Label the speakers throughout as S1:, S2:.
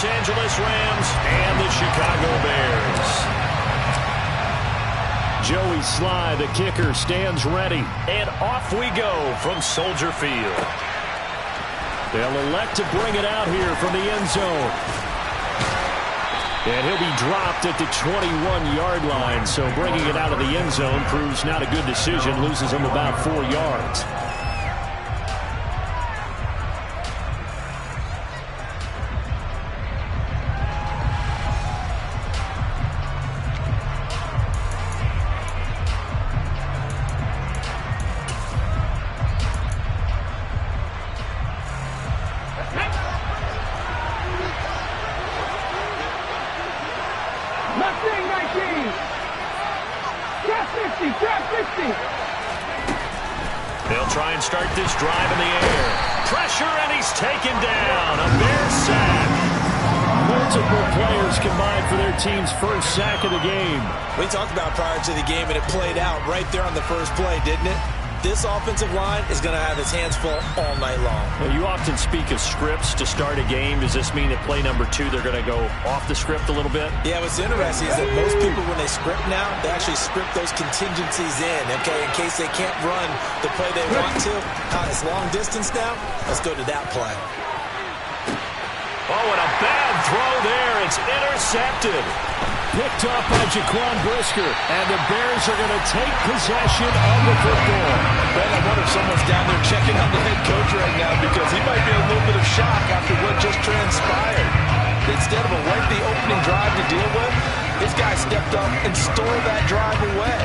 S1: Los Angeles Rams and the Chicago Bears. Joey Sly, the kicker, stands ready. And off we go from Soldier Field. They'll elect to bring it out here from the end zone. And he'll be dropped at the 21-yard line. So bringing it out of the end zone proves not a good decision. Loses him about 4 yards. They'll try and start this drive in the air. Pressure, and he's taken down. A Bear sack. Multiple players combined for their team's first sack of the game.
S2: We talked about prior to the game, and it played out right there on the first play, didn't it? This offensive line is going to have its hands full all night long.
S1: Well, you often speak of scripts to start a game. Does this mean that play number 2, they're going to go off the script a little bit?
S2: Yeah, what's interesting is that most people, when they script now, they actually script those contingencies in, okay, in case they can't run the play they want to. It's long distance now. Let's go to that play.
S1: Oh, and a bad throw there. It's intercepted. Picked up by Jaquan Brisker, and the Bears are going to take possession of the football.
S2: Ben, I wonder if someone's down there checking on the head coach right now because he might be in a little bit of shock after what just transpired. Instead of a lengthy opening drive to deal with, this guy stepped up and stole that drive away.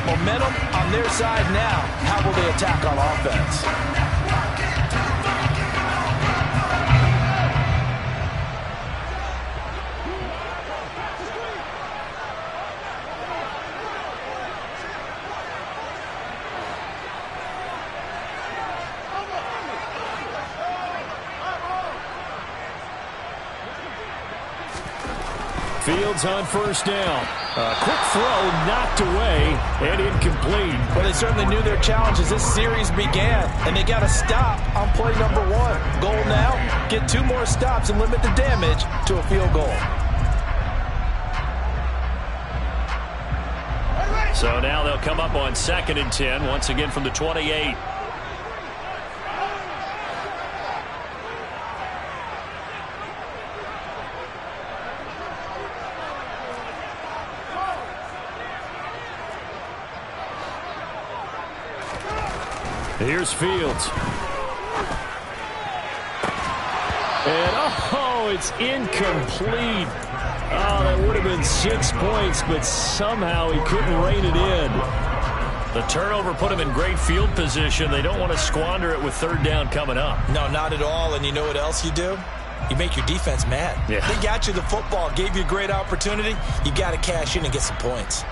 S2: Momentum on their side now. How will they attack on offense?
S1: Fields on first down. A quick throw knocked away and incomplete.
S2: Well, they certainly knew their challenge as this series began, and they got to stop on play number 1. Goal now, get 2 more stops and limit the damage to a field goal.
S1: So now they'll come up on 2nd and 10, once again from the 28. Here's Fields. And, oh, it's incomplete. Oh, that would have been 6 points, but somehow he couldn't rein it in. The turnover put him in great field position. They don't want to squander it with 3rd down coming up.
S2: No, not at all. And you know what else you do? You make your defense mad.
S1: Yeah.
S2: They got you the football, gave you a great opportunity. You got to cash in and get some points.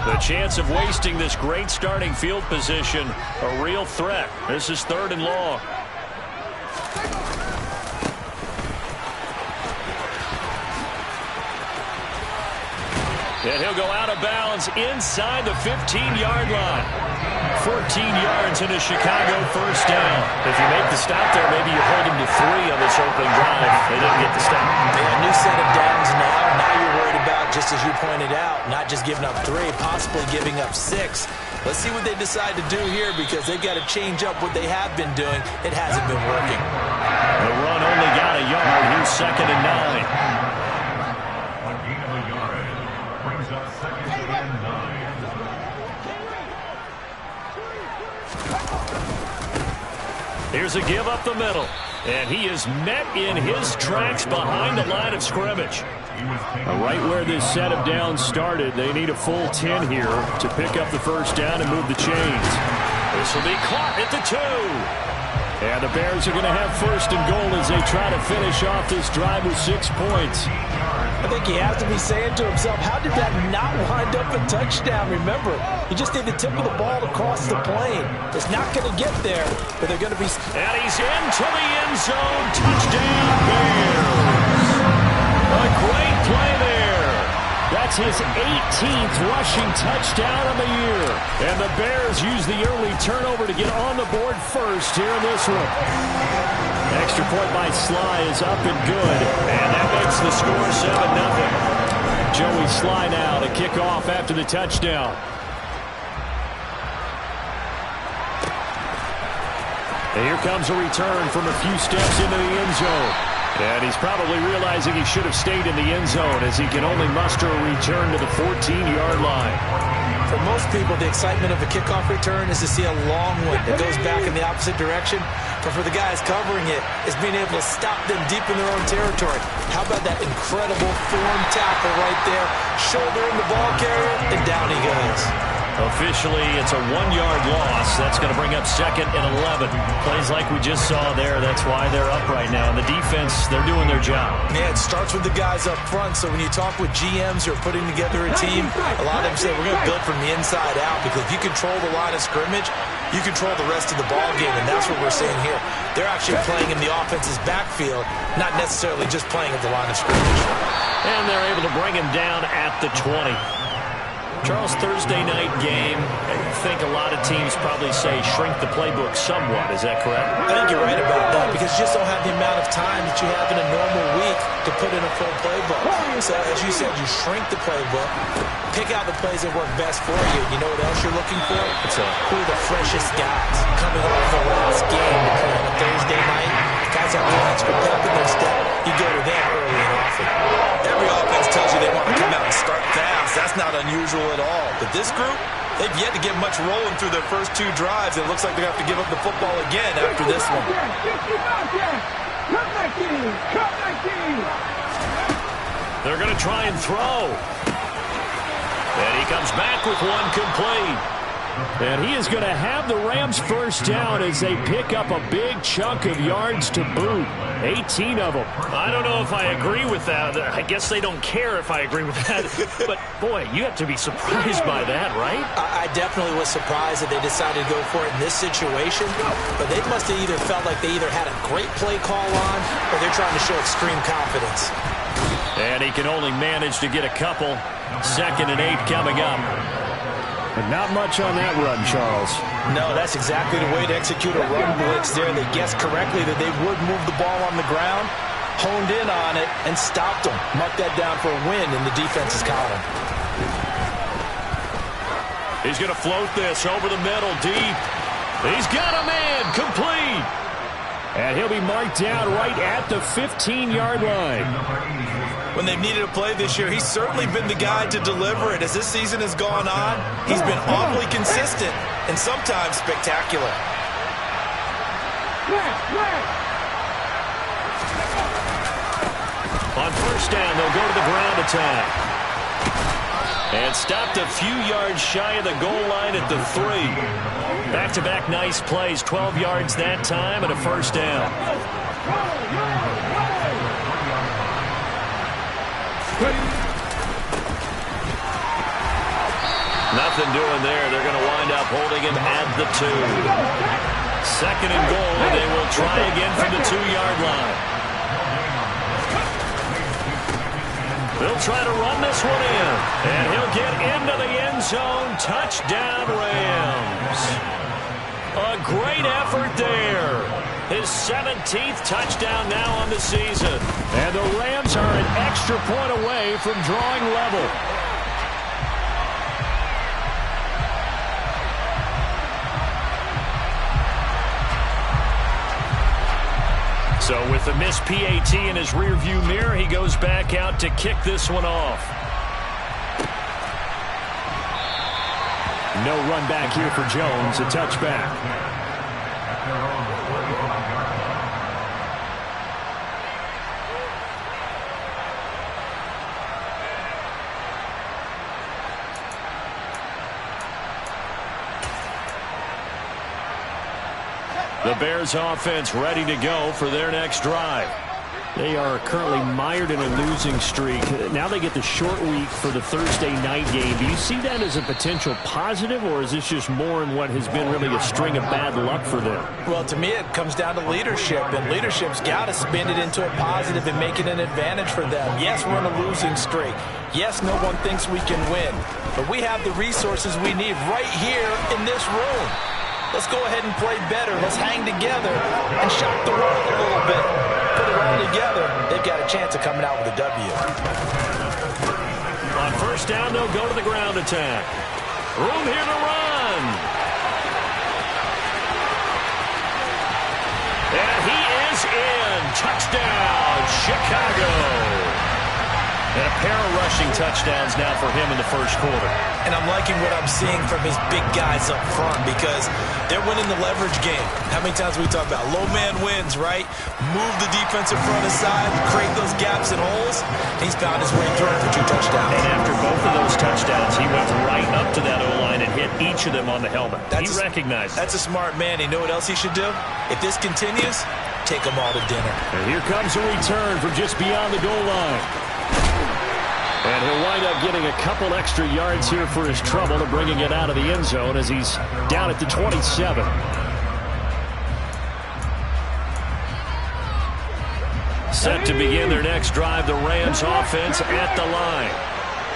S1: The chance of wasting this great starting field position, a real threat. This is 3rd and long. And he'll go out of bounds inside the 15-yard line. 14 yards in a Chicago first down. If you make the stop there, maybe you hold them to 3 on this opening drive. They didn't get the stop.
S2: Yeah, new set of downs now. Now you're worried about, just as you pointed out, not just giving up 3, possibly giving up 6. Let's see what they decide to do here because they've got to change up what they have been doing. It hasn't been working.
S1: The run only got a yard. Here's 2nd and 9. Here's a give up the middle. And he is met in his tracks behind the line of scrimmage. Right where this set of downs started, they need a full 10 here to pick up the first down and move the chains. This will be caught at the 2. And the Bears are going to have 1st and goal as they try to finish off this drive with 6 points.
S2: I think he has to be saying to himself, how did that not wind up a touchdown? Remember, he just did the tip of the ball across the plane. It's not going to get there, but they're going to be...
S1: And he's into the end zone. Touchdown, Bears. A great play there. That's his 18th rushing touchdown of the year. And the Bears use the early turnover to get on the board first here in this one. Extra point by Sly is up and good. And that makes the score 7-0. Joey Sly now to kick off after the touchdown. And here comes a return from a few steps into the end zone. And he's probably realizing he should have stayed in the end zone as he can only muster a return to the 14-yard line.
S2: For most people, the excitement of a kickoff return is to see a long one that goes back in the opposite direction. But for the guys covering it, it's being able to stop them deep in their own territory. How about that incredible form tackle right there? Shouldering the ball carrier, and down he goes.
S1: Officially, it's a 1-yard loss. That's going to bring up 2nd and 11. Plays like we just saw there. That's why they're up right now. And the defense, they're doing their job.
S2: Yeah, it starts with the guys up front. So when you talk with GMs who are putting together a team, a lot of them say we're going to build from the inside out, because if you control the line of scrimmage, you control the rest of the ball game, and that's what we're seeing here. They're actually playing in the offense's backfield, not necessarily just playing at the line of scrimmage.
S1: And they're able to bring him down at the 20. Charles, Thursday night game, I think a lot of teams probably say shrink the playbook somewhat. Is that correct?
S2: I think you're right about that, because you just don't have the amount of time that you have in a normal week to put in a full playbook. So as you said, you shrink the playbook, pick out the plays that work best for you. You know what else you're looking for? Who are the freshest guys coming off the last game to play on a Thursday night? Guys have one extra pep in their step. You go to them early and often. Every offense tells you they want to come out and start fast. That's not unusual at all. But this group, they've yet to get much rolling through their first 2 drives. It looks like they're going to have to give up the football again after this one.
S1: They're going to try and throw. And he comes back with one complete. And he is going to have the Rams first down as they pick up a big chunk of yards to boot. 18 of them. I don't know if I agree with that. I guess they don't care if I agree with that. But, boy, you have to be surprised by that, right?
S2: I definitely was surprised that they decided to go for it in this situation. But they must have either felt like they either had a great play call on, or they're trying to show extreme confidence.
S1: And he can only manage to get a couple. 2nd and 8 coming up. But not much on that run, Charles.
S2: No, that's exactly the way to execute a run blitz there. They guessed correctly that they would move the ball on the ground, honed in on it, and stopped them. Mark that down for a win in the defense's column.
S1: He's going to float this over the middle, deep. He's got a man, complete. And he'll be marked down right at the 15-yard line.
S2: When they've needed a play this year, he's certainly been the guy to deliver it. As this season has gone on, he's been awfully consistent and sometimes spectacular.
S1: On first down, they'll go to the ground attack. And stopped a few yards shy of the goal line at the 3. Back-to-back nice plays, 12 yards that time and a first down. Nothing doing there. They're going to wind up holding him at the 2. 2nd and goal. They will try again from the 2-yard line. They'll try to run this one in. And he'll get into the end zone. Touchdown, Rams. A great effort there. His 17th touchdown now on the season. And the Rams are an extra point away from drawing level. So with the missed PAT in his rearview mirror, he goes back out to kick this one off. No run back here for Jones, a touchback. The Bears offense ready to go for their next drive. They are currently mired in a losing streak. Now they get the short week for the Thursday night game. Do you see that as a potential positive, or is this just more in what has been really a string of bad luck for them?
S2: Well, to me, it comes down to leadership, and leadership's got to spin it into a positive and make it an advantage for them. Yes, we're in a losing streak. Yes, no one thinks we can win, but we have the resources we need right here in this room. Let's go ahead and play better. Let's hang together and shock the world a little bit. Put it all together, they've got a chance of coming out with a W.
S1: On first down, they'll go to the ground attack. Room here to run. And he is in. Touchdown, Chicago. And a pair of rushing touchdowns now for him in the first quarter.
S2: And I'm liking what I'm seeing from his big guys up front because they're winning the leverage game. How many times we talk about low man wins, right? Move the defensive front aside, create those gaps and holes. He's found his way through for 2 touchdowns.
S1: And after both of those touchdowns, he went right up to that O-line and hit each of them on the helmet. He recognized it.
S2: That's a smart man. You know what else he should do? If this continues, take them all to dinner.
S1: And here comes a return from just beyond the goal line. And he'll wind up getting a couple extra yards here for his trouble and bringing it out of the end zone as he's down at the 27. Set to begin their next drive, the Rams offense at the line.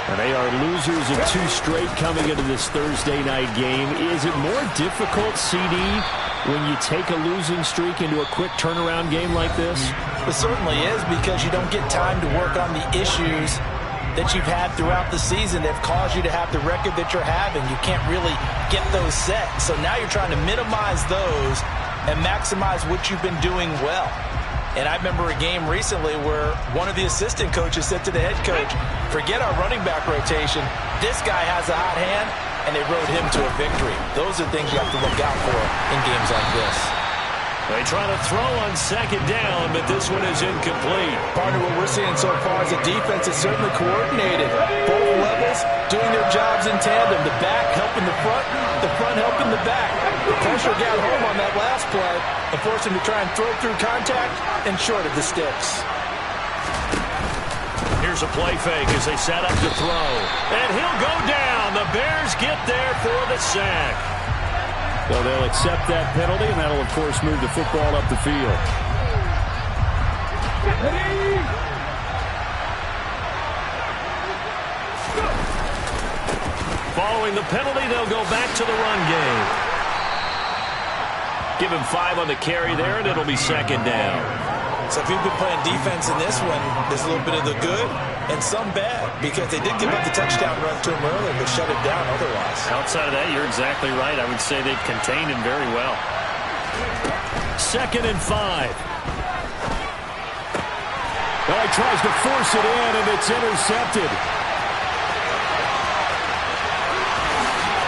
S1: And they are losers of 2 straight coming into this Thursday night game. Is it more difficult, CD, when you take a losing streak into a quick turnaround game like this?
S2: It certainly is because you don't get time to work on the issues that you've had throughout the season that have caused you to have the record that you're having. You can't really get those set. So now you're trying to minimize those and maximize what you've been doing well. And I remember a game recently where one of the assistant coaches said to the head coach, forget our running back rotation. This guy has a hot hand, and they rode him to a victory. Those are things you have to look out for in games like this.
S1: They try to throw on second down, but this one is incomplete.
S2: Partner, what we're seeing so far is a defense is certainly coordinated. Both levels doing their jobs in tandem. The back helping the front helping the back. The pressure got home on that last play and forced him to try and throw through contact and short of the sticks.
S1: Here's a play fake as they set up to throw. And he'll go down. The Bears get there for the sack. So they'll accept that penalty, and that'll, of course, move the football up the field. Following the penalty, they'll go back to the run game. Give him 5 on the carry there, and it'll be second down.
S2: So if you've been playing defense in this one, there's a little bit of the good and some bad because they did give up the touchdown run to him earlier but shut it down otherwise.
S1: Outside of that, you're exactly right. I would say they've contained him very well. 2nd and 5. Well, he tries to force it in, and it's intercepted.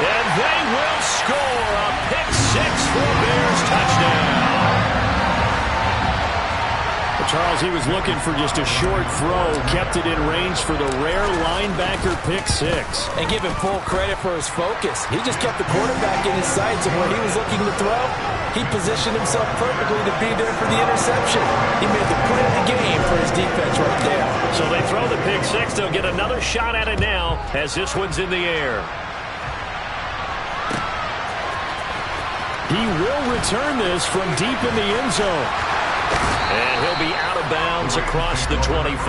S1: And they will score a pick 6 for a Bears touchdown. Charles, he was looking for just a short throw, kept it in range for the rare linebacker pick 6.
S2: And give him full credit for his focus. He just kept the quarterback in his sights, and when he was looking to throw, he positioned himself perfectly to be there for the interception. He made the play of the game for his defense right there.
S1: So they throw the pick 6. They'll get another shot at it now as this one's in the air. He will return this from deep in the end zone. And he'll be out of bounds across the 25.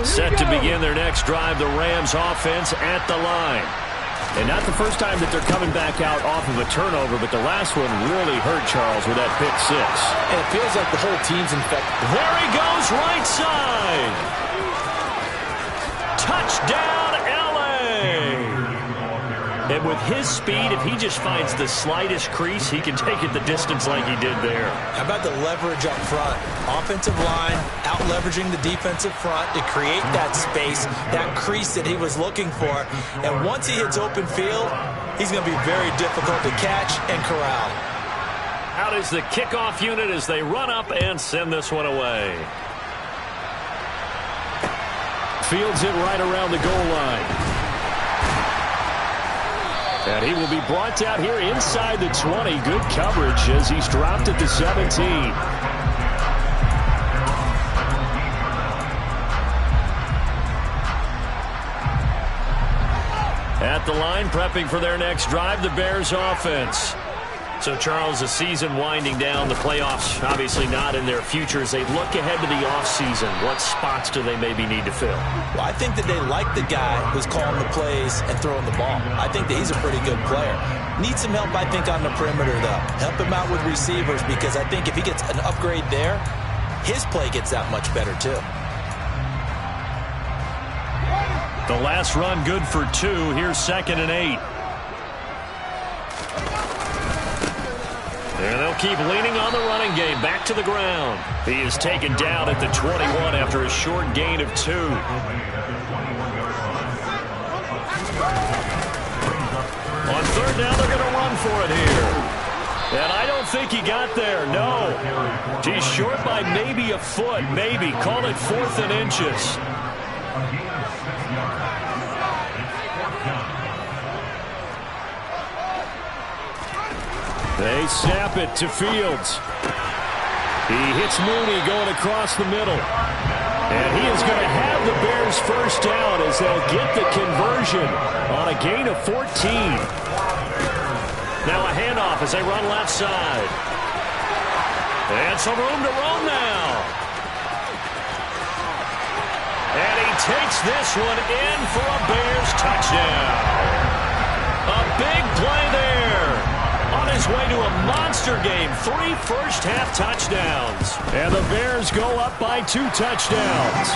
S1: Set to begin their next drive, the Rams offense at the line. And not the first time that they're coming back out off of a turnover, but the last one really hurt Charles with that pick 6.
S2: And it feels like the whole team's infected.
S1: There he goes, right side. Touchdown, L.A. And with his speed, if he just finds the slightest crease, he can take it the distance like he did there.
S2: How about the leverage up front? Offensive line out-leveraging the defensive front to create that space, that crease that he was looking for. And once he hits open field, he's going to be very difficult to catch and corral.
S1: Out is the kickoff unit as they run up and send this one away. Fields it right around the goal line. And he will be brought down here inside the 20. Good coverage as he's dropped at the 17. At the line, prepping for their next drive, the Bears offense. So, Charles, the season winding down, the playoffs obviously not in their future. As they look ahead to the offseason, what spots do they maybe need to fill?
S2: Well, I think that they like the guy who's calling the plays and throwing the ball. I think that he's a pretty good player. Needs some help, I think, on the perimeter, though. Help him out with receivers, because I think if he gets an upgrade there, his play gets that much better, too.
S1: The last run good for 2. Here's 2nd and 8. And they'll keep leaning on the running game. Back to the ground. He is taken down at the 21 after a short gain of 2. On 3rd down, they're going to run for it here. And I don't think he got there. No. He's short by maybe a foot. Maybe. Call it 4th and inches. They snap it to Fields. He hits Mooney going across the middle. And he is going to have the Bears first down as they'll get the conversion on a gain of 14. Now a handoff as they run left side. And some room to roam now. And he takes this one in for a Bears touchdown. A big play there. On his way to a monster game, 3 first-half touchdowns. And the Bears go up by 2 touchdowns.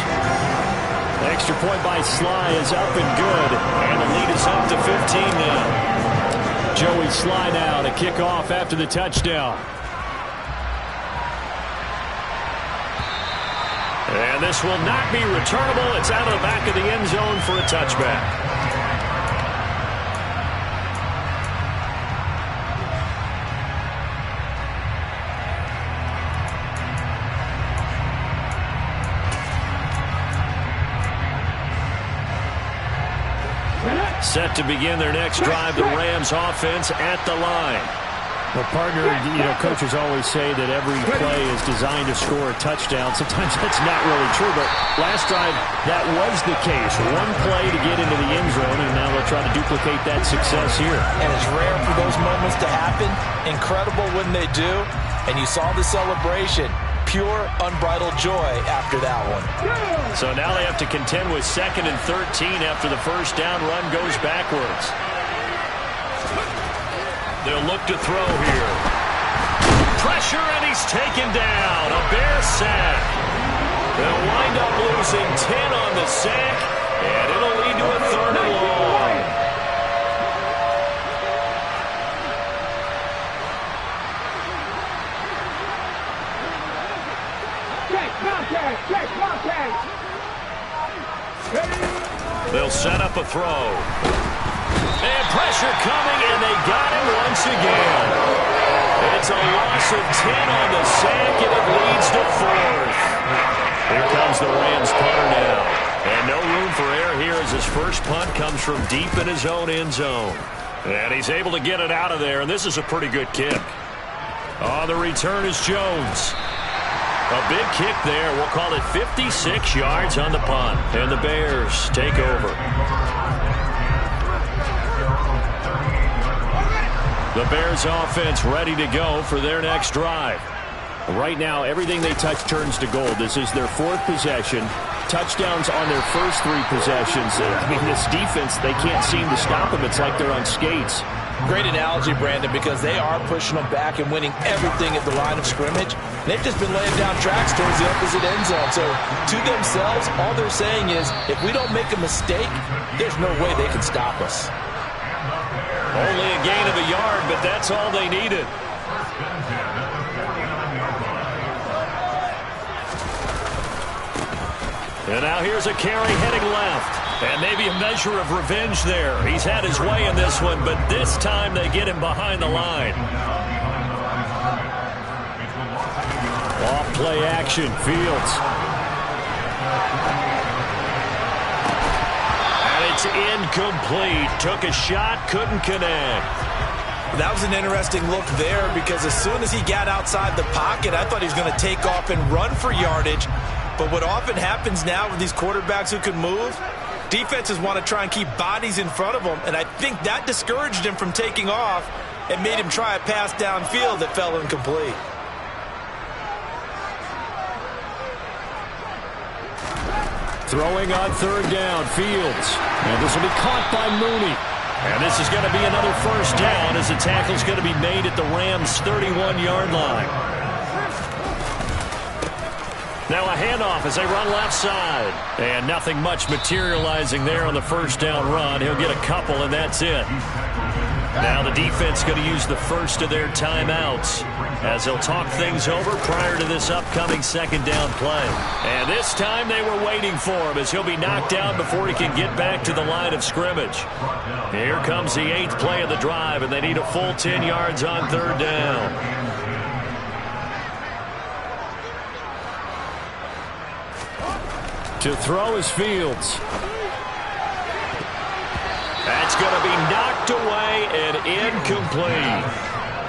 S1: Extra point by Sly is up and good. And the lead is up to 15 now. Joey Sly now to kick off after the touchdown. And this will not be returnable. It's out of the back of the end zone for a touchback. Set to begin their next drive, the Rams offense at the line. Well, partner, coaches always say that every play is designed to score a touchdown. Sometimes that's not really true, but last drive, that was the case. One play to get into the end zone, and now they'll try to duplicate that success here. And
S2: it's rare for those moments to happen. Incredible when they do. And you saw the celebration. Pure, unbridled joy after that one.
S1: So now they have to contend with 2nd and 13 after the first down run goes backwards. They'll look to throw here. Pressure, and he's taken down. A Bears sack. They'll wind up losing 10 on the sack, and it'll lead to a 3rd and long. They'll set up a throw. And pressure coming, and they got him once again. It's a loss of 10 on the sack, and it leads to 4th. Here comes the Rams punter now. And no room for error here as his first punt comes from deep in his own end zone. And he's able to get it out of there, and this is a pretty good kick. On the return is Jones. A big kick there. We'll call it 56 yards on the punt. And the Bears take over. The Bears offense ready to go for their next drive. Right now, everything they touch turns to gold. This is their 4th possession. Touchdowns on their first 3 possessions. I mean, this defense, they can't seem to stop them. It's like they're on skates.
S2: Great analogy, Brandon, because they are pushing them back and winning everything at the line of scrimmage. They've just been laying down tracks towards the opposite end zone. So to themselves, all they're saying is, if we don't make a mistake, there's no way they can stop us.
S1: Only a gain of a yard, but that's all they needed. And now here's a carry heading left. And maybe a measure of revenge there. He's had his way in this one, but this time they get him behind the line. Off play action, Fields. And it's incomplete. Took a shot, couldn't connect.
S2: That was an interesting look there because as soon as he got outside the pocket, I thought he was going to take off and run for yardage. But what often happens now with these quarterbacks who can move, defenses want to try and keep bodies in front of them, and I think that discouraged him from taking off, and made him try a pass downfield that fell incomplete.
S1: Throwing on third down, Fields. And this will be caught by Mooney. And this is going to be another first down as the tackle's going to be made at the Rams' 31-yard line. Now a handoff as they run left side. And nothing much materializing there on the first down run. He'll get a couple, and that's it. Now the defense going to use the first of their timeouts as they'll talk things over prior to this upcoming second down play. And this time they were waiting for him as he'll be knocked down before he can get back to the line of scrimmage. Here comes the 8th play of the drive, and they need a full 10 yards on third down. To throw is Fields. That's going to be knocked away and incomplete.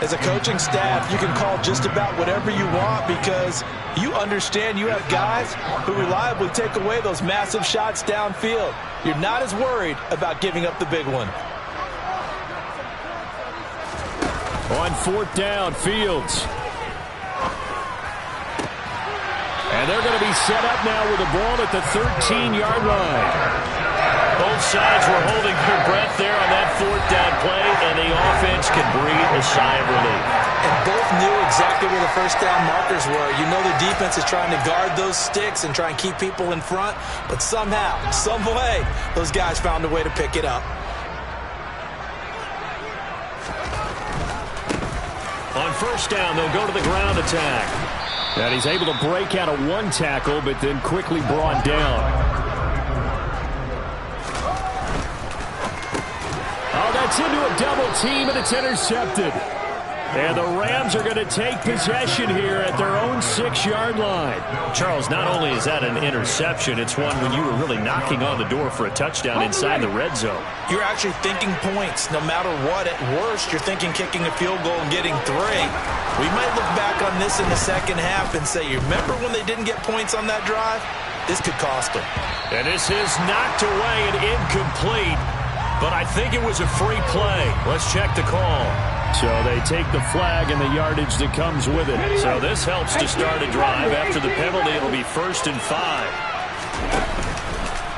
S2: As a coaching staff, you can call just about whatever you want because you understand you have guys who reliably take away those massive shots downfield. You're not as worried about giving up the big one.
S1: On fourth down, Fields. And they're going to be set up now with the ball at the 13-yard line. Both sides were holding their breath there on that fourth down play, and the offense can breathe a sigh of relief.
S2: And both knew exactly where the first down markers were. You know the defense is trying to guard those sticks and try and keep people in front, but somehow, some way, those guys found a way to pick it up.
S1: On first down, they'll go to the ground attack. And he's able to break out of one tackle, but then quickly brought down. It's into a double team, and it's intercepted. And the Rams are going to take possession here at their own 6-yard line. Charles, not only is that an interception, it's one when you were really knocking on the door for a touchdown inside the red zone.
S2: You're actually thinking points no matter what. At worst, you're thinking kicking a field goal and getting 3. We might look back on this in the second half and say, you remember when they didn't get points on that drive? This could cost them.
S1: And this is knocked away and incomplete. But I think it was a free play. Let's check the call. So they take the flag and the yardage that comes with it. So this helps to start a drive. After the penalty, it'll be 1st and 5.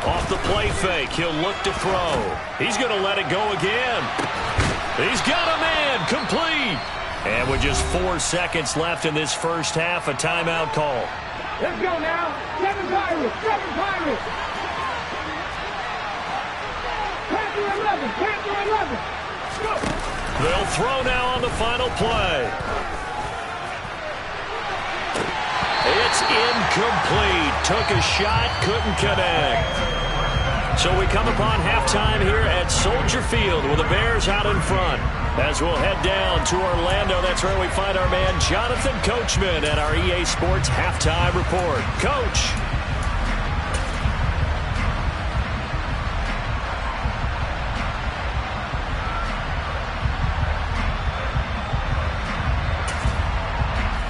S1: Off the play fake, he'll look to throw. He's going to let it go again. He's got a man, complete. And with just 4 seconds left in this first half, a timeout call.
S3: Let's go now. 7 Pirates, 7 Pirates. Panther 11. Go.
S1: They'll throw now on the final play. It's incomplete. Took a shot, couldn't connect. So we come upon halftime here at Soldier Field with the Bears out in front. As we'll head down to Orlando, that's where we find our man Jonathan Coachman at our EA Sports Halftime Report. Coach.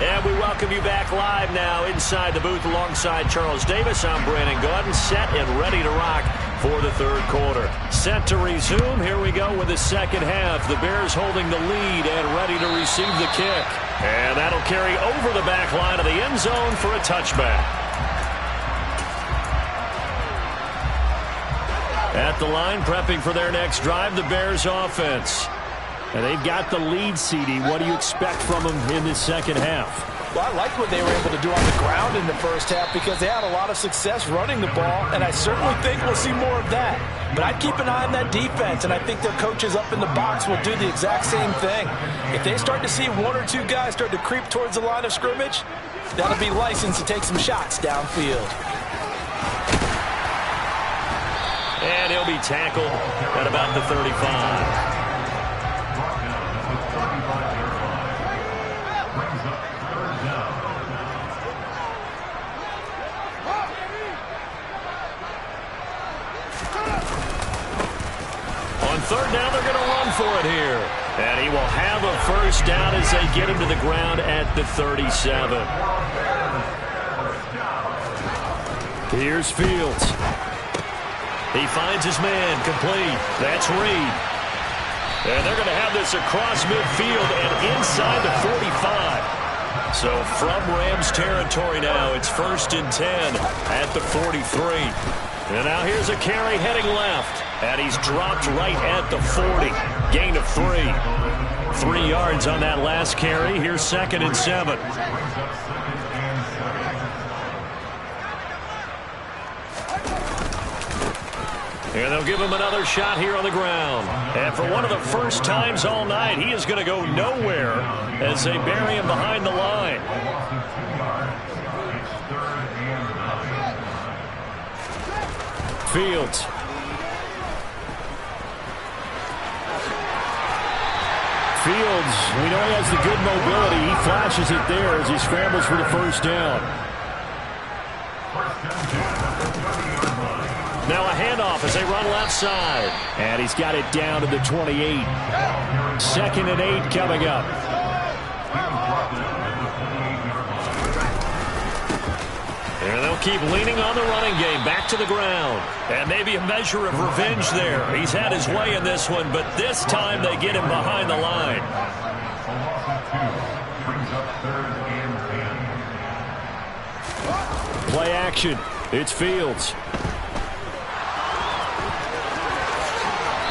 S1: And we welcome you back live now inside the booth alongside Charles Davis. I'm Brandon Gaudin, set and ready to rock for the third quarter. Set to resume. Here we go with the second half. The Bears holding the lead and ready to receive the kick. And that'll carry over the back line of the end zone for a touchback. At the line, prepping for their next drive, the Bears offense. And they've got the lead, CD. What do you expect from them in this second half?
S2: Well, I liked what they were able to do on the ground in the first half because they had a lot of success running the ball, and I certainly think we'll see more of that. But I'd keep an eye on that defense, and I think their coaches up in the box will do the exact same thing. If they start to see 1 or 2 guys start to creep towards the line of scrimmage, that'll be licensed to take some shots downfield.
S1: And he'll be tackled at about the 35. On third down, they're going to run for it here. And he will have a first down as they get him to the ground at the 37. Here's Fields. He finds his man, complete. That's Reed. And they're going to have this across midfield and inside the 45. So from Rams territory now, it's 1st and 10 at the 43. And now here's a carry heading left. And he's dropped right at the 40. Gain of 3. 3 yards on that last carry. Here's 2nd and 7. And they'll give him another shot here on the ground. And for one of the first times all night, he is going to go nowhere as they bury him behind the line. Fields. Fields, we know he has the good mobility. He flashes it there as he scrambles for the first down. Now a handoff as they run left side. And he's got it down to the 28. 2nd and 8 coming up. And they'll keep leaning on the running game. Back to the ground. And maybe a measure of revenge there. He's had his way in this one, but this time they get him behind the line. Play action. It's Fields.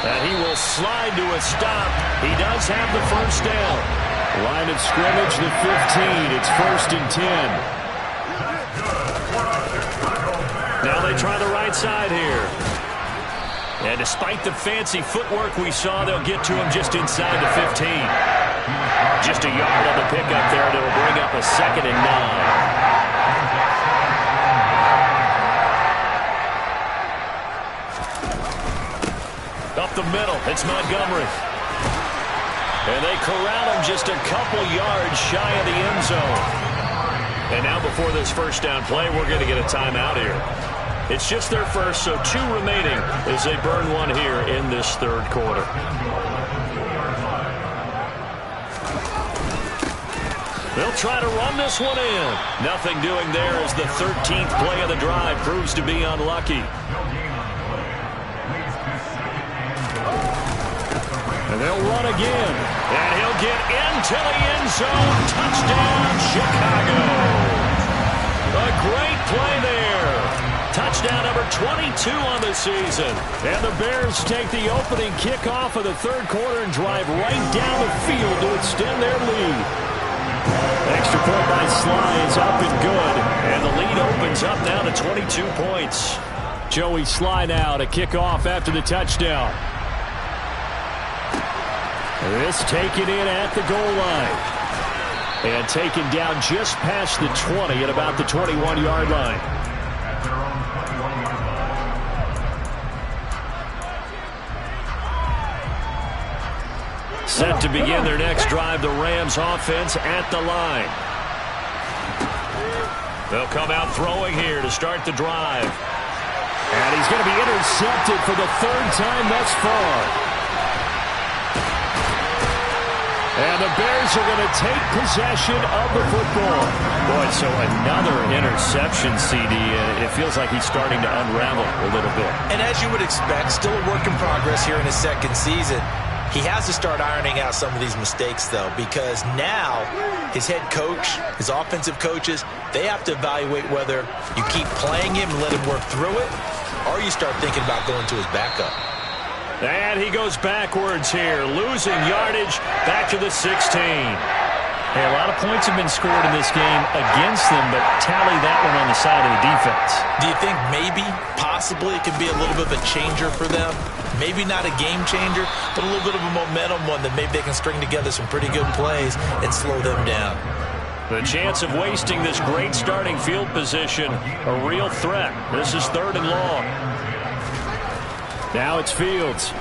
S1: And he will slide to a stop. He does have the first down. Line of scrimmage, the 15. It's 1st and 10. Now they try the right side here. And despite the fancy footwork we saw, they'll get to him just inside the 15. Just a yard on the pickup there, and it'll bring up a 2nd and 9. Up the middle, it's Montgomery. And they corral him just a couple yards shy of the end zone. And now before this first down play, we're going to get a timeout here. It's just their first, so 2 remaining as they burn one here in this 3rd quarter. They'll try to run this one in. Nothing doing there as the 13th play of the drive proves to be unlucky. And they'll run again. And he'll get into the end zone. Touchdown, Chicago. A great play there. Touchdown number 22 on the season. And the Bears take the opening kickoff of the 3rd quarter and drive right down the field to extend their lead. Extra point by Sly is up and good. And the lead opens up now to 22 points. Joey Sly now to kick off after the touchdown. This taken in at the goal line. And taken down just past the 20 at about the 21-yard line. Set to begin their next drive, the Rams offense at the line. They'll come out throwing here to start the drive. And he's going to be intercepted for the 3rd time thus far. And the Bears are going to take possession of the football. Boy, so another interception, CD. It feels like he's starting to unravel a little bit.
S2: And as you would expect, still a work in progress here in his 2nd season. He has to start ironing out some of these mistakes, though, because now his head coach, his offensive coaches, they have to evaluate whether you keep playing him and let him work through it, or you start thinking about going to his backup.
S1: And he goes backwards here, losing yardage back to the 16.
S4: Hey, a lot of points have been scored in this game against them, but tally that one on the side of the defense.
S2: Do you think maybe, possibly, it could be a little bit of a changer for them? Maybe not a game changer, but a little bit of a momentum one that maybe they can string together some pretty good plays and slow them down.
S1: The chance of wasting this great starting field position, a real threat. This is 3rd and long. Now it's Fields.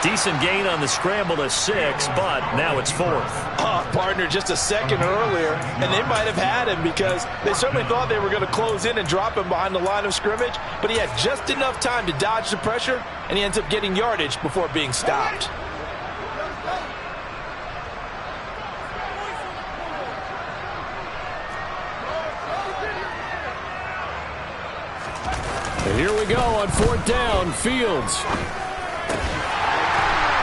S1: Decent gain on the scramble to 6, but now it's 4th.
S5: Partner, just a second earlier, and they might have had him because they certainly thought they were going to close in and drop him behind the line of scrimmage, but he had just enough time to dodge the pressure, and he ends up getting yardage before being stopped.
S1: Here we go on 4th down. Fields.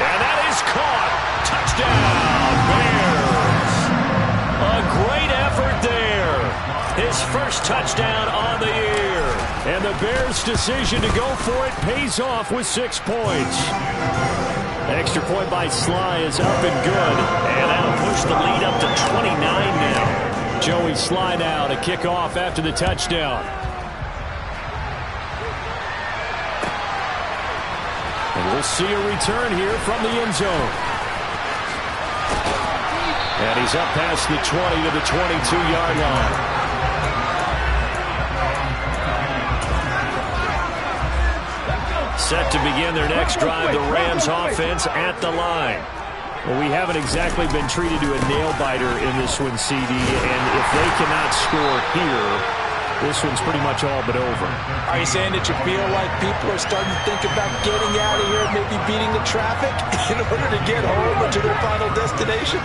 S1: And that is caught. Touchdown, Bears. A great effort there. His first touchdown on the year. And the Bears' decision to go for it pays off with 6 points. Extra point by Sly is up and good. And that'll push the lead up to 29 now. Joey Sly now to kick off after the touchdown. And we'll see a return here from the end zone. And he's up past the 20 to the 22-yard line. Set to begin their next drive, the Rams offense at the line. Well, we haven't exactly been treated to a nail-biter in this one, CD, and if they cannot score here, this one's pretty much all but over.
S5: Are you saying that you feel like people are starting to think about getting out of here, maybe beating the traffic in order to get home or to their final destination?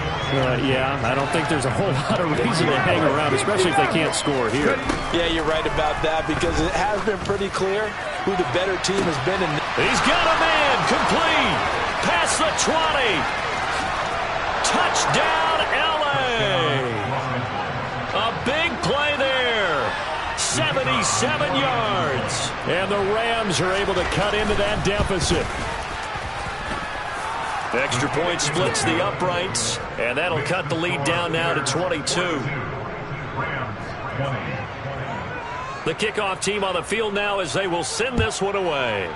S1: Yeah, I don't think there's a whole lot of reason to hang around, especially if they can't score here.
S5: Yeah, you're right about that because it has been pretty clear who the better team has been in.
S1: He's got a man complete. Past the 20. Touchdown, L.A. A big play there. 77 yards. And the Rams are able to cut into that deficit. Extra point splits the uprights, and that'll cut the lead down now to 22. The kickoff team on the field now as they will send this one away.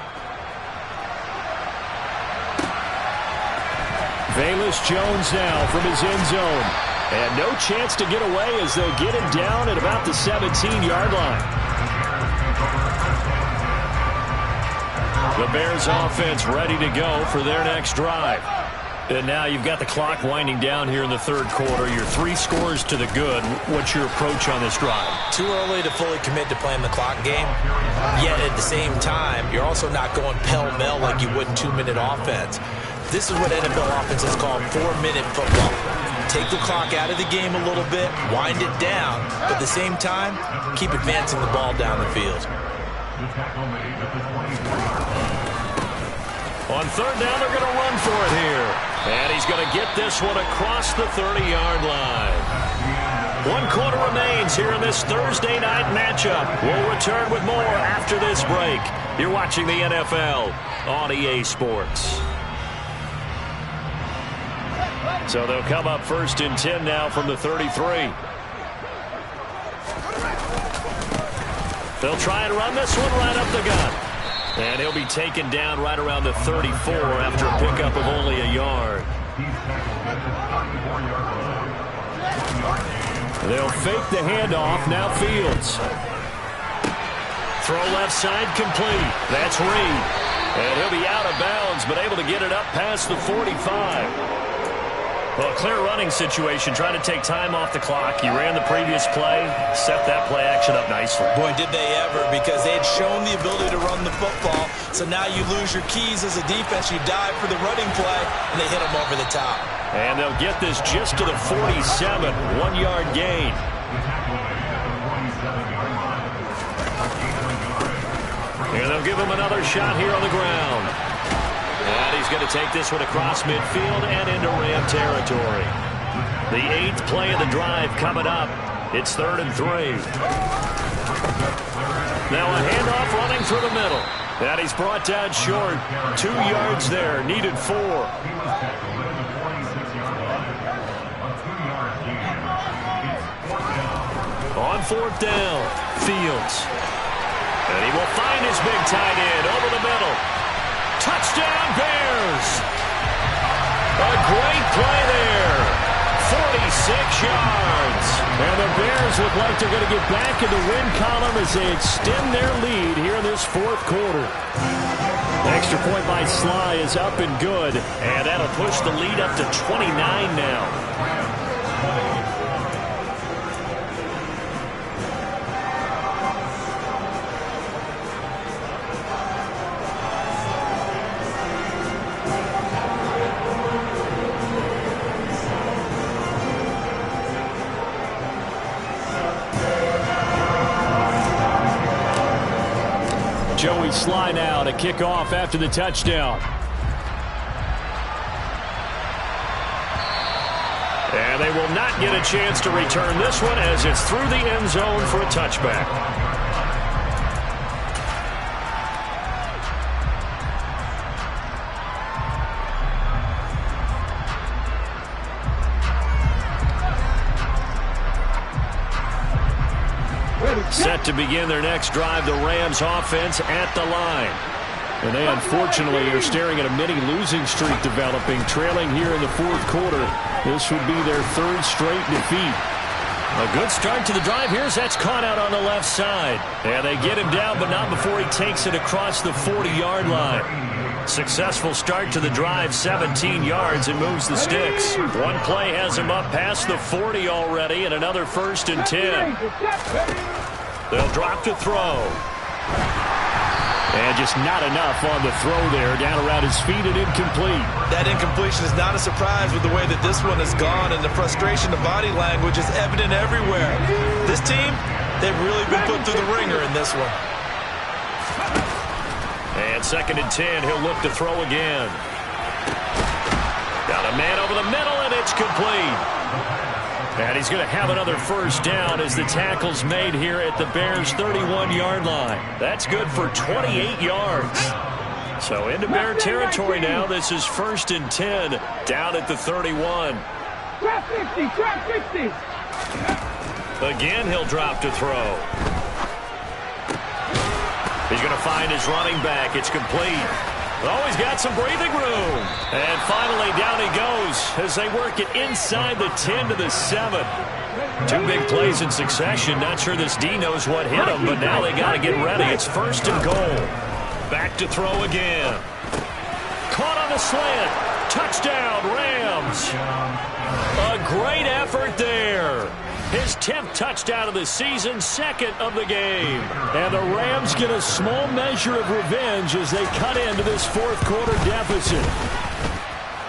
S1: Velus Jones now from his end zone. And no chance to get away as they'll get him down at about the 17-yard line. The Bears offense ready to go for their next drive. And now you've got the clock winding down here in the third quarter. Your 3 scores to the good. What's your approach on this drive?
S5: Too early to fully commit to playing the clock game. Yet at the same time, you're also not going pell-mell like you would in 2-minute offense. This is what NFL offenses call 4-minute football. Take the clock out of the game a little bit, wind it down, but at the same time, keep advancing the ball down the field.
S1: On 3rd down, they're going to run for it here. And he's going to get this one across the 30-yard line. 1 quarter remains here in this Thursday night matchup. We'll return with more after this break. You're watching the NFL on EA Sports. So they'll come up 1st and 10 now from the 33. They'll try and run this one right up the gut. And he'll be taken down right around the 34 after a pickup of only a yard. They'll fake the handoff. Now Fields. Throw left side complete. That's Reed. And he'll be out of bounds, but able to get it up past the 45. Well, a clear running situation, trying to take time off the clock. He ran the previous play, set that play action up nicely.
S5: Boy, did they ever, because they had shown the ability to run the football. So now you lose your keys as a defense. You dive for the running play, and they hit them over the top.
S1: And they'll get this just to the 47, 1-yard gain. And they'll give him another shot here on the ground. And he's going to take this one across midfield and into Ram territory. The 8th play of the drive coming up. It's 3rd and 3. Now a handoff running through the middle. And he's brought down short. 2 yards there. Needed 4. On 4th down, Fields. And he will find his big tight end over the middle. Touchdown, Bears! A great play there. 46 yards. And the Bears look like they're going to get back in the win column as they extend their lead here in this 4th quarter. Extra point by Sly is up and good. And that'll push the lead up to 29 now. Joey Sly now to kick off after the touchdown. And they will not get a chance to return this one as it's through the end zone for a touchback. Set to begin their next drive, the Rams offense at the line. And they unfortunately are staring at a mini losing streak developing, trailing here in the fourth quarter. This would be their third straight defeat. A good start to the drive here as that's caught out on the left side. And they get him down, but not before he takes it across the 40-yard line. Successful start to the drive, 17 yards, and moves the sticks. One play has him up past the 40 already, and another 1st and 10. They'll drop to throw. And just not enough on the throw there. Down around his feet and incomplete.
S5: That incompletion is not a surprise with the way that this one has gone, and the frustration, the body language is evident everywhere. This team, they've really been put through the ringer in this one.
S1: And 2nd and 10, he'll look to throw again. Got a man over the middle, and it's complete. And he's going to have another 1st down as the tackle's made here at the Bears' 31-yard line. That's good for 28 yards. So into Bear territory now. This is 1st and 10 down at the 31.
S3: Drop 50, drop 50.
S1: Again, he'll drop to throw. He's going to find his running back. It's complete. Oh, he's got some breathing room. And finally, down he goes as they work it inside the 10 to the 7. 2 big plays in succession. Not sure this D knows what hit him, but now they got to get ready. It's 1st and goal. Back to throw again. Caught on the slant. Touchdown, Rams. A great effort there. His 10th touchdown of the season, 2nd of the game. And the Rams get a small measure of revenge as they cut into this 4th quarter deficit.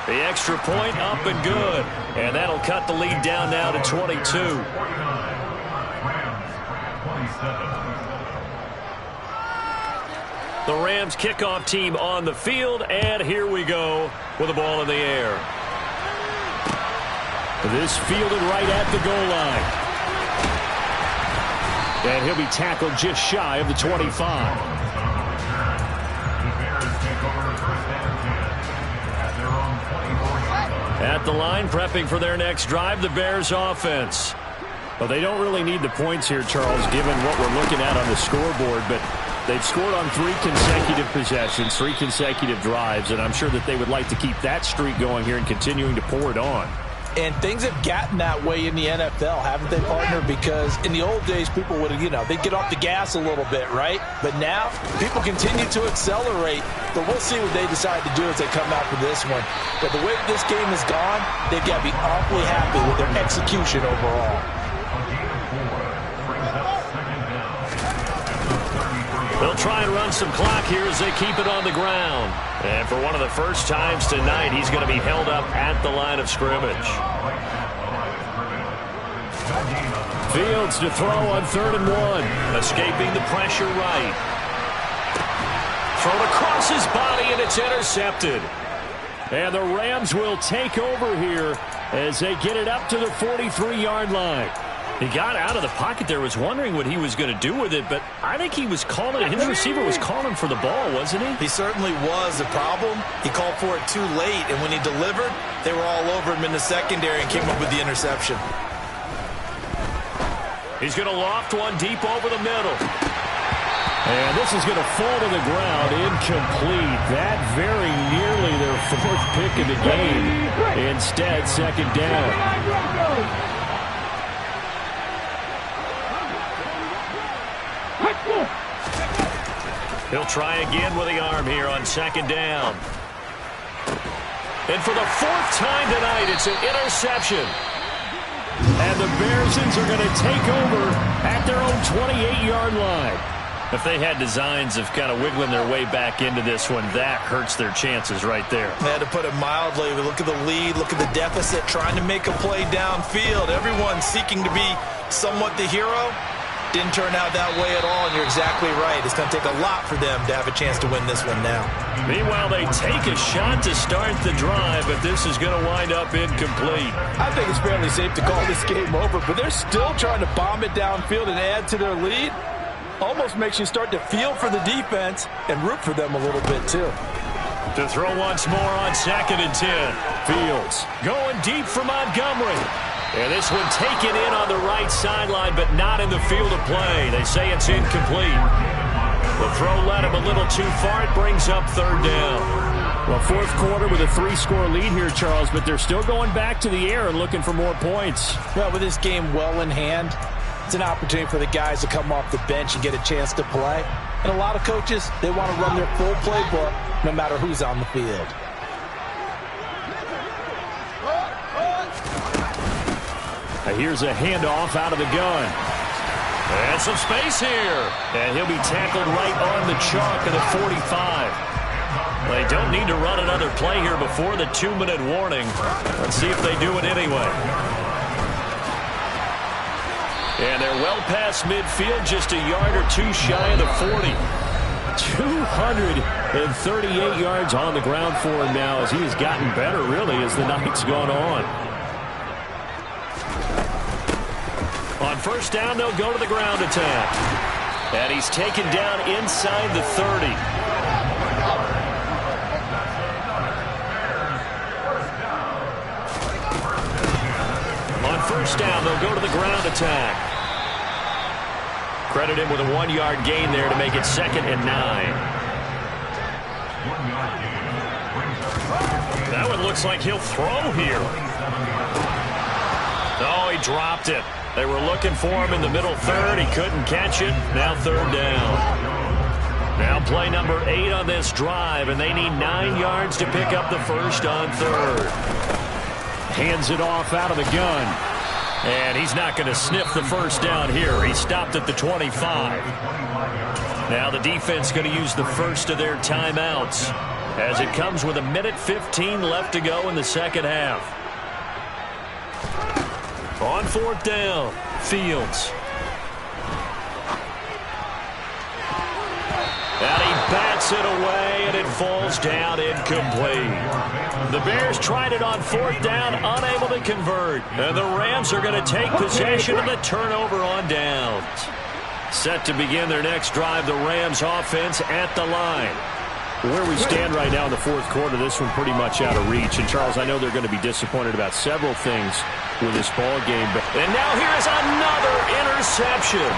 S1: The extra point up and good. And that'll cut the lead down now to 22. The Rams kickoff team on the field, and here we go with the ball in the air. This fielded right at the goal line. And he'll be tackled just shy of the 25. At the line, prepping for their next drive, the Bears offense. Well, they don't really need the points here, Charles, given what we're looking at on the scoreboard, but they've scored on 3 consecutive possessions, 3 consecutive drives, and I'm sure that they would like to keep that streak going here and continuing to pour it on.
S5: And things have gotten that way in the NFL, haven't they, partner? Because in the old days, people would, they'd get off the gas a little bit, right? But now, people continue to accelerate. But we'll see what they decide to do as they come out for this one. But the way this game has gone, they've got to be awfully happy with their execution overall.
S1: They'll try and run some clock here as they keep it on the ground. And for one of the first times tonight, he's going to be held up at the line of scrimmage. Fields to throw on 3rd and 1. Escaping the pressure right. Thrown across his body, and it's intercepted. And the Rams will take over here as they get it up to the 43-yard line. He got out of the pocket there, was wondering what he was going to do with it, but I think he was calling, his receiver was calling for the ball, wasn't he?
S5: He certainly was. The problem, he called for it too late, and when he delivered, they were all over him in the secondary and came up with the interception.
S1: He's going to loft one deep over the middle. And this is going to fall to the ground, incomplete. That very nearly their 4th pick of the game. Instead, 2nd down. He'll try again with the arm here on 2nd down. And for the 4th time tonight, it's an interception. And the Bearsons are going to take over at their own 28-yard line. If they had designs of kind of wiggling their way back into this one, that hurts their chances right there.
S5: They had to put it mildly. Look at the lead, look at the deficit, trying to make a play downfield. Everyone seeking to be somewhat the hero. Didn't turn out that way at all, and you're exactly right. It's going to take a lot for them to have a chance to win this one now.
S1: Meanwhile, they take a shot to start the drive, but this is going to wind up incomplete.
S5: I think it's fairly safe to call this game over, but they're still trying to bomb it downfield and add to their lead. Almost makes you start to feel for the defense and root for them a little bit, too.
S1: To throw once more on 2nd and 10. Fields going deep for Montgomery. And this one taken in on the right sideline, but not in the field of play. They say it's incomplete. The throw led him a little too far. It brings up 3rd down.
S4: Well, 4th quarter with a 3-score lead here, Charles, but they're still going back to the air and looking for more points.
S5: Well, with this game well in hand, it's an opportunity for the guys to come off the bench and get a chance to play. And a lot of coaches, they want to run their full playbook no matter who's on the field.
S1: Here's a handoff out of the gun. And some space here. And he'll be tackled right on the chalk of the 45. They don't need to run another play here before the 2-minute warning. Let's see if they do it anyway. And they're well past midfield, just a yard or two shy of the 40. 238 yards on the ground for him now as he has gotten better, really, as the night's gone on. On 1st down, they'll go to the ground attack. And he's taken down inside the 30. On 1st down, they'll go to the ground attack. Credit him with a 1-yard gain there to make it 2nd and 9. That one looks like he'll throw here. Oh, he dropped it. They were looking for him in the middle 3rd. He couldn't catch it. Now 3rd down. Now play number 8 on this drive, and they need 9 yards to pick up the 1st on 3rd. Hands it off out of the gun. And he's not going to sniff the 1st down here. He stopped at the 25. Now the defense going to use the first of their timeouts as it comes with 1:15 left to go in the 2nd half. On 4th down, Fields. And he bats it away, and it falls down incomplete. The Bears tried it on 4th down, unable to convert. And the Rams are going to take possession of the turnover on downs. Set to begin their next drive, the Rams offense at the line.
S4: Where we stand right now in the 4th quarter, this one pretty much out of reach. And, Charles, I know they're going to be disappointed about several things with this ball game.
S1: And now here's another interception.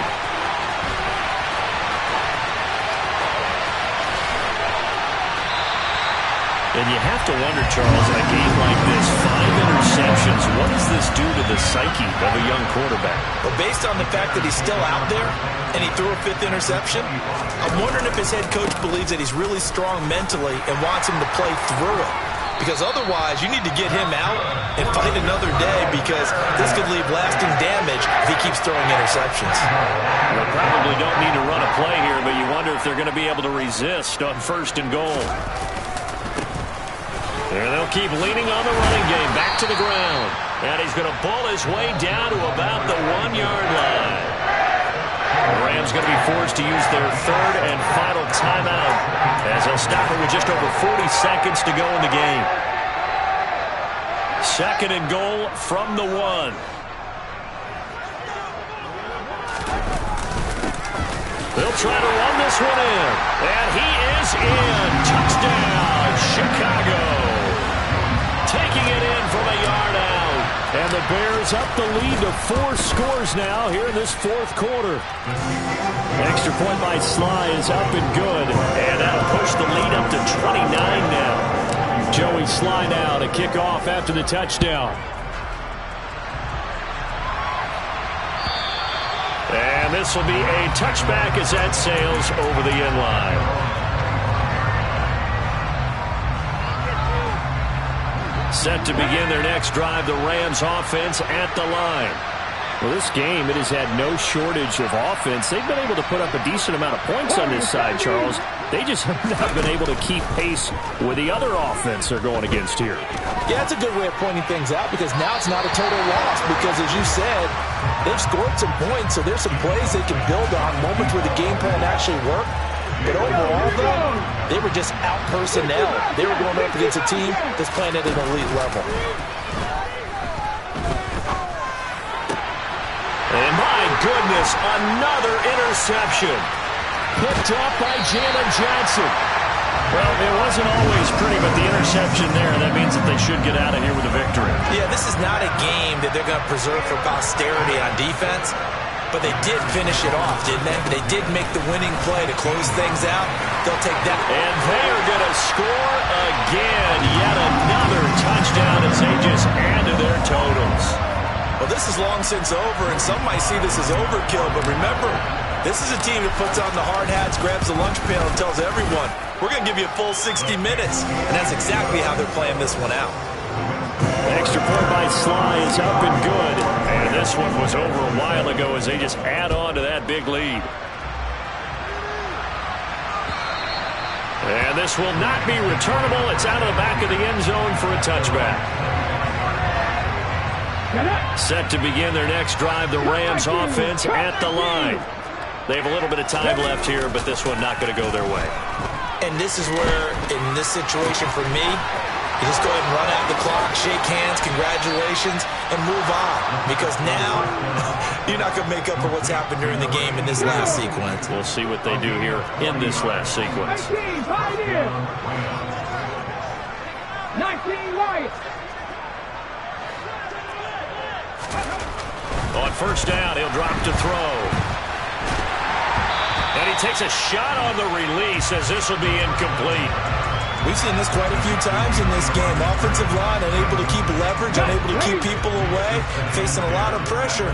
S1: And you have to wonder, Charles, in a game like this, 5 interceptions, what does this do to the psyche of a young quarterback?
S5: Well, based on the fact that he's still out there and he threw a 5th interception, I'm wondering if his head coach believes that he's really strong mentally and wants him to play through it. Because otherwise, you need to get him out and fight another day, because this could leave lasting damage if he keeps throwing interceptions.
S1: They probably don't need to run a play here, but you wonder if they're going to be able to resist on 1st and goal. And they'll keep leaning on the running game. Back to the ground. And he's going to bull his way down to about the 1-yard line. The Rams going to be forced to use their 3rd and final timeout, as they'll stop it with just over 40 seconds to go in the game. 2nd and goal from the 1. They'll try to run this one in. And he is in. Touchdown, Chicago. Taking it in from a yard out.
S4: And the Bears up the lead to 4 scores now here in this 4th quarter. Extra point by Sly is up and good.
S1: And that'll push the lead up to 29 now.
S4: Joey Sly now to kick off after the touchdown.
S1: And this will be a touchback as that sails over the end line. Set to begin their next drive, the Rams offense at the line.
S4: Well, this game, it has had no shortage of offense. They've been able to put up a decent amount of points on this side, Charles.
S1: They just have not been able to keep pace with the other offense they're going against here.
S5: Yeah, that's a good way of pointing things out because now it's not a total loss because, as you said, they've scored some points, so there's some plays they can build on, moments where the game plan actually worked. But overall, though, they were just out-personnel. They were going up against a team that's playing at an elite level.
S1: And my goodness, another interception. Picked up by Jalen Johnson. Well, it wasn't always pretty, but the interception there, that means that they should get out of here with a victory.
S5: Yeah, this is not a game that they're going to preserve for posterity on defense, but they did finish it off, didn't they? They did make the winning play to close things out. They'll take that.
S1: And they are going to score again. Yet another touchdown as they just add to their totals.
S5: Well, this is long since over, and some might see this as overkill, but remember, this is a team that puts on the hard hats, grabs the lunch pail, and tells everyone, we're going to give you a full 60 minutes. And that's exactly how they're playing this one out.
S1: Extra point by Sly is up and good. And this one was over a while ago as they just add on to that big lead. And this will not be returnable. It's out of the back of the end zone for a touchback. Set to begin their next drive, the Rams offense at the line. They have a little bit of time left here, but this one not going to go their way.
S5: And this is where, in this situation for me, you just go ahead and run out the clock, shake hands, congratulations, and move on. Because now, you're not going to make up for what's happened during the game in this last sequence.
S1: We'll see what they do here in this last sequence.
S3: 19 right.
S1: On first down, he'll drop to throw. And he takes a shot on the release as this will be incomplete.
S5: We've seen this quite a few times in this game. Offensive line unable to keep leverage, unable to keep people away, facing a lot of pressure.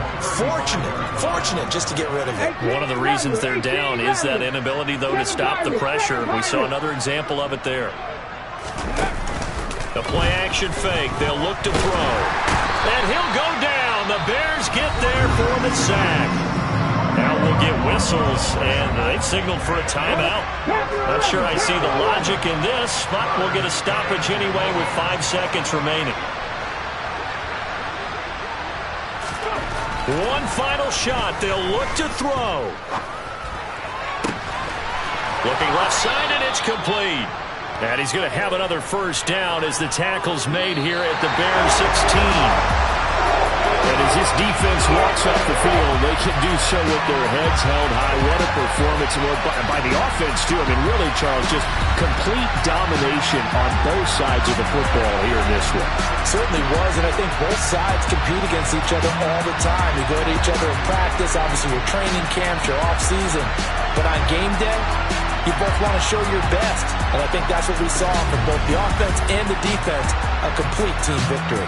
S5: Fortunate just to get rid of it.
S1: One of the reasons they're down is that inability, though, to stop the pressure. We saw another example of it there. The play-action fake. They'll look to throw. And he'll go down. The Bears get there for the sack. Now we'll get whistles, and they've signaled for a timeout. Not sure I see the logic in this, but we'll get a stoppage anyway with 5 seconds remaining. One final shot. They'll look to throw. Looking left side, and it's complete. And he's going to have another first down as the tackle's made here at the Bears 16. And as this defense walks up the field, they can do so with their heads held high. What a performance by the offense, too. I mean, really, Charles, just complete domination on both sides of the football here in this one.
S5: Certainly was, and I think both sides compete against each other all the time. You go to each other in practice. Obviously, your training camps, your off-season. But on game day, you both want to show your best. And I think that's what we saw from both the offense and the defense, a complete team victory.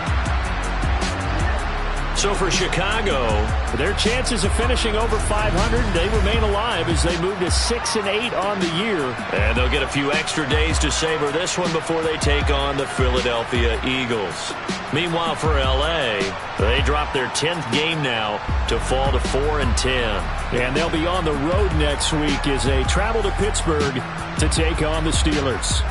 S1: So for Chicago, their chances of finishing over 500, they remain alive as they move to 6-8 on the year. And they'll get a few extra days to savor this one before they take on the Philadelphia Eagles. Meanwhile, for L.A., they drop their 10th game now to fall to 4-10. And they'll be on the road next week as they travel to Pittsburgh to take on the Steelers.